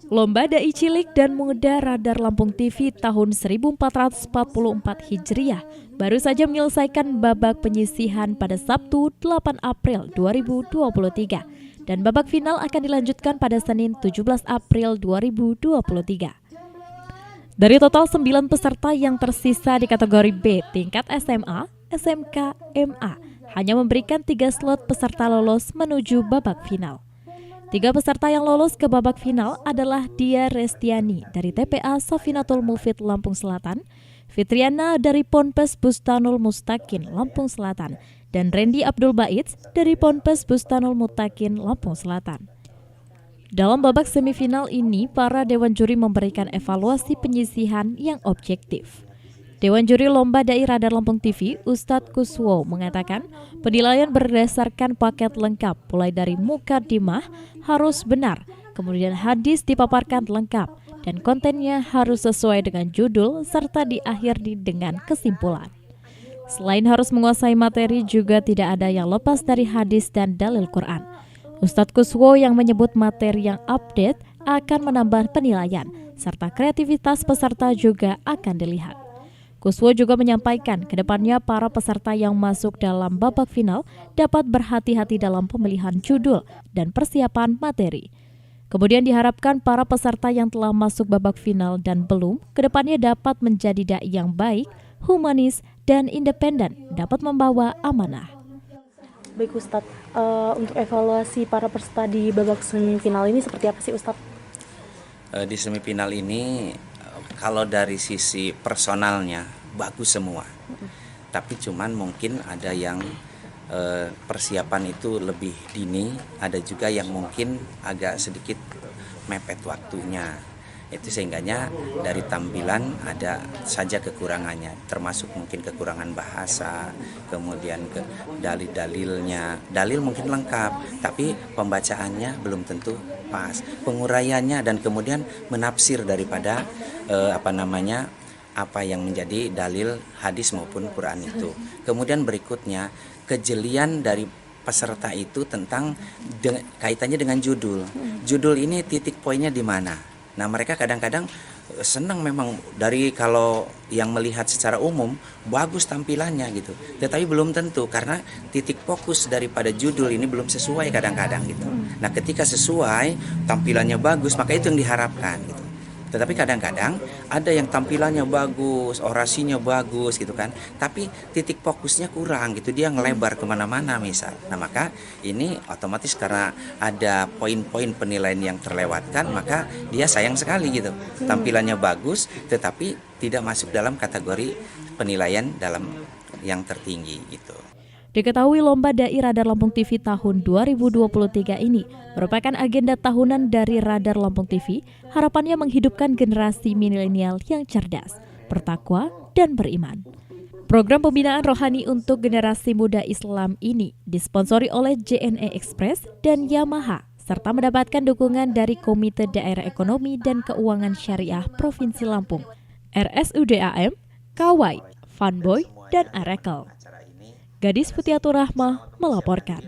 Lomba Dai Cilik dan Muda Radar Lampung TV tahun 1444 Hijriah baru saja menyelesaikan babak penyisihan pada Sabtu 8 April 2023 dan babak final akan dilanjutkan pada Senin 17 April 2023. Dari total 9 peserta yang tersisa di kategori B tingkat SMA, SMK, MA hanya memberikan 3 slot peserta lolos menuju babak final. 3 peserta yang lolos ke babak final adalah Dia Restiani dari TPA Safinatul Mufid Lampung Selatan, Fitriana dari Ponpes Bustanul Mustaqin Lampung Selatan, dan Randy Abdul Baits dari Ponpes Bustanul Mutakin Lampung Selatan. Dalam babak semifinal ini, para dewan juri memberikan evaluasi penyisihan yang objektif. Dewan Juri Lomba Dai Radar Lampung TV, Ustadz Kuswo, mengatakan penilaian berdasarkan paket lengkap, mulai dari mukadimah harus benar, kemudian hadis dipaparkan lengkap, dan kontennya harus sesuai dengan judul, serta diakhiri dengan kesimpulan. Selain harus menguasai materi, juga tidak ada yang lepas dari hadis dan dalil Quran. Ustadz Kuswo yang menyebut materi yang update akan menambah penilaian, serta kreativitas peserta juga akan dilihat. Kuswo juga menyampaikan kedepannya para peserta yang masuk dalam babak final dapat berhati-hati dalam pemilihan judul dan persiapan materi. Kemudian diharapkan para peserta yang telah masuk babak final dan belum, kedepannya dapat menjadi dai yang baik, humanis, dan independen, dapat membawa amanah. Baik Ustadz, untuk evaluasi para peserta di babak semifinal ini seperti apa sih Ustadz? Di semifinal ini kalau dari sisi personalnya bagus semua, tapi cuman mungkin ada yang persiapan itu lebih dini, ada juga yang mungkin agak sedikit mepet waktunya. Itu sehingganya dari tampilan ada saja kekurangannya, termasuk mungkin kekurangan bahasa, kemudian ke dalil-dalilnya. Dalil mungkin lengkap, tapi pembacaannya belum tentu pas, penguraiannya dan kemudian menafsir daripada apa yang menjadi dalil hadis maupun Quran itu. Kemudian berikutnya kejelian dari peserta itu tentang kaitannya dengan judul. Judul ini titik poinnya di mana? Nah, mereka kadang-kadang senang memang dari kalau yang melihat secara umum bagus tampilannya gitu. Tetapi belum tentu karena titik fokus daripada judul ini belum sesuai kadang-kadang gitu. Nah, ketika sesuai, tampilannya bagus, maka itu yang diharapkan gitu. Tetapi kadang-kadang ada yang tampilannya bagus, orasinya bagus gitu kan, tapi titik fokusnya kurang gitu, dia ngelebar kemana-mana misal. Nah maka ini otomatis karena ada poin-poin penilaian yang terlewatkan, maka dia sayang sekali gitu. Tampilannya bagus, tetapi tidak masuk dalam kategori penilaian dalam yang tertinggi gitu. Diketahui Lomba Dai Radar Lampung TV tahun 2023 ini merupakan agenda tahunan dari Radar Lampung TV, harapannya menghidupkan generasi milenial yang cerdas, bertakwa, dan beriman. Program pembinaan rohani untuk generasi muda Islam ini disponsori oleh JNE Express dan Yamaha, serta mendapatkan dukungan dari Komite Daerah Ekonomi dan Keuangan Syariah Provinsi Lampung, RSUDAM, Kawai, Funboy, dan Arekel. Gadis Putiatur Rahmah melaporkan.